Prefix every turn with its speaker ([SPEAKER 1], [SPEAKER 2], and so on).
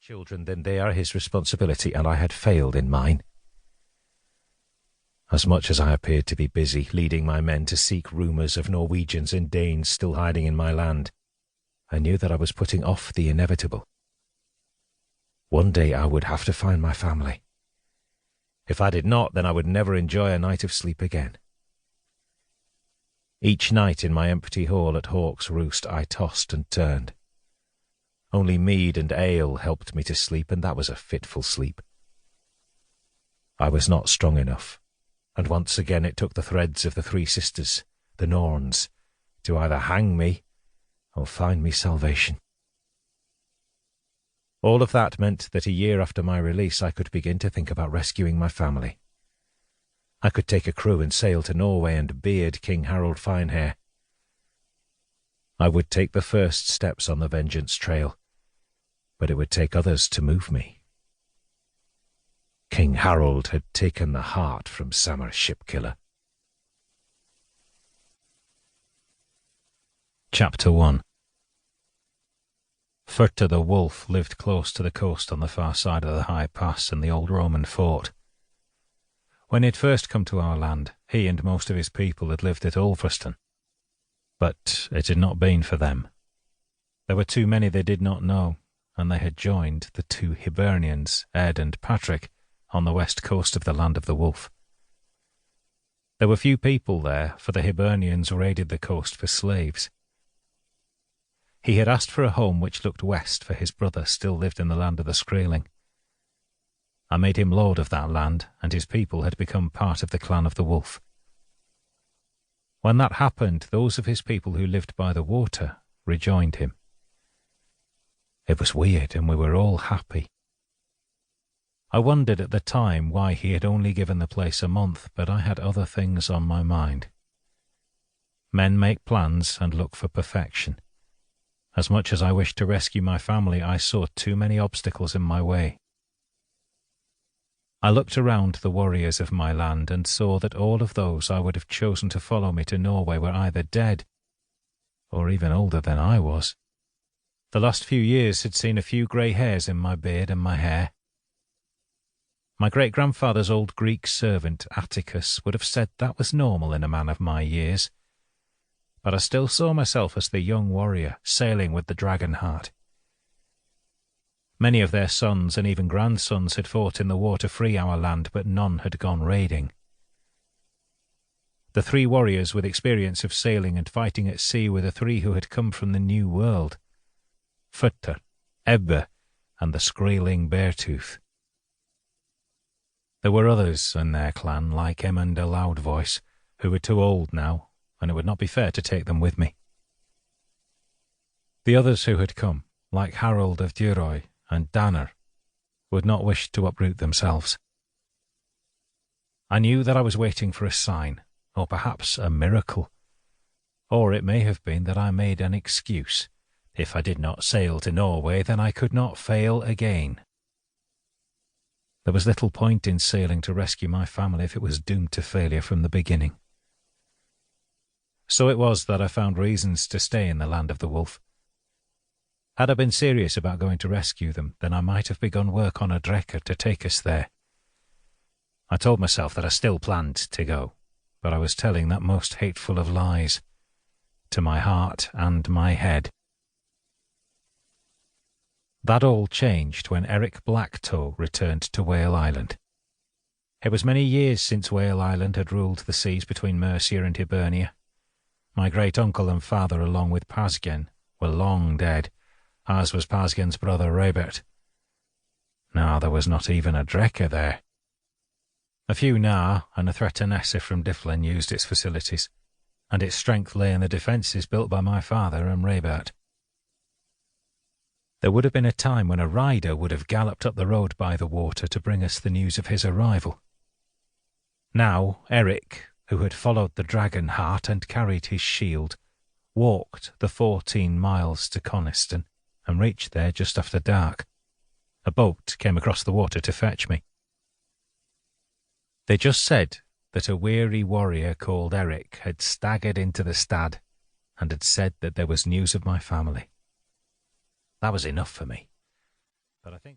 [SPEAKER 1] children, then they are his responsibility, and I had failed in mine. As much as I appeared to be busy leading my men to seek rumours of Norwegians and Danes still hiding in my land, I knew that I was putting off the inevitable. One day I would have to find my family. If I did not, then I would never enjoy a night of sleep again. Each night in my empty hall at Hawk's Roost I tossed and turned. Only mead and ale helped me to sleep, and that was a fitful sleep. I was not strong enough, and once again it took the threads of the three sisters, the Norns, to either hang me or find me salvation. All of that meant that a year after my release I could begin to think about rescuing my family. I could take a crew and sail to Norway and beard King Harold Finehair. I would take the first steps on the vengeance trail, but it would take others to move me. King Harold had taken the heart from Sámr Ship Killer. Chapter 1. Fótr the wolf lived close to the coast on the far side of the high pass in the old Roman fort. When he had first come to our land, he and most of his people had lived at Uddulfr, but it had not been for them. There were too many they did not know, and they had joined the two Hibernians, Ed and Patrick, on the west coast of the land of the wolf. There were few people there, for the Hibernians raided the coast for slaves. He had asked for a home which looked west, for his brother still lived in the land of the Skraeling. I made him lord of that land, and his people had become part of the clan of the wolf. When that happened, those of his people who lived by the water rejoined him. It was weird, and we were all happy. I wondered at the time why he had only given the place a month, but I had other things on my mind. Men make plans and look for perfection. As much as I wished to rescue my family, I saw too many obstacles in my way. I looked around the warriors of my land and saw that all of those I would have chosen to follow me to Norway were either dead or even older than I was. The last few years had seen a few grey hairs in my beard and my hair. My great-grandfather's old Greek servant, Atticus, would have said that was normal in a man of my years, but I still saw myself as the young warrior sailing with the Dragonheart. Many of their sons and even grandsons had fought in the war to free our land, but none had gone raiding. The three warriors with experience of sailing and fighting at sea were the three who had come from the New World: Fótr, Ebbe, and the Skraeling Bear Tooth. There were others in their clan, like Emund the Loudvoice, who were too old now, and it would not be fair to take them with me. The others who had come, like Harold of Duroy and Danner, would not wish to uproot themselves. I knew that I was waiting for a sign, or perhaps a miracle, or it may have been that I made an excuse. If I did not sail to Norway, then I could not fail again. There was little point in sailing to rescue my family if it was doomed to failure from the beginning. So it was that I found reasons to stay in the land of the wolf. Had I been serious about going to rescue them, then I might have begun work on a drekker to take us there. I told myself that I still planned to go, but I was telling that most hateful of lies, to my heart and my head. That all changed when Erik Black Toe returned to Whale Island. It was many years since Whale Island had ruled the seas between Mercia and Hibernia. My great-uncle and father, along with Pasgen, were long dead, as was Pasgen's brother Raebert. Now there was not even a drekker there. A few Nar and a Threatenessa from Dyflin used its facilities, and its strength lay in the defences built by my father and Raebert. There would have been a time when a rider would have galloped up the road by the water to bring us the news of his arrival. Now Erik, who had followed the Dragonheart and carried his shield, walked the 14 miles to Coniston and reached there just after dark. A boat came across the water to fetch me. They just said that a weary warrior called Erik had staggered into the stad and had said that there was news of my family. That was enough for me. But I think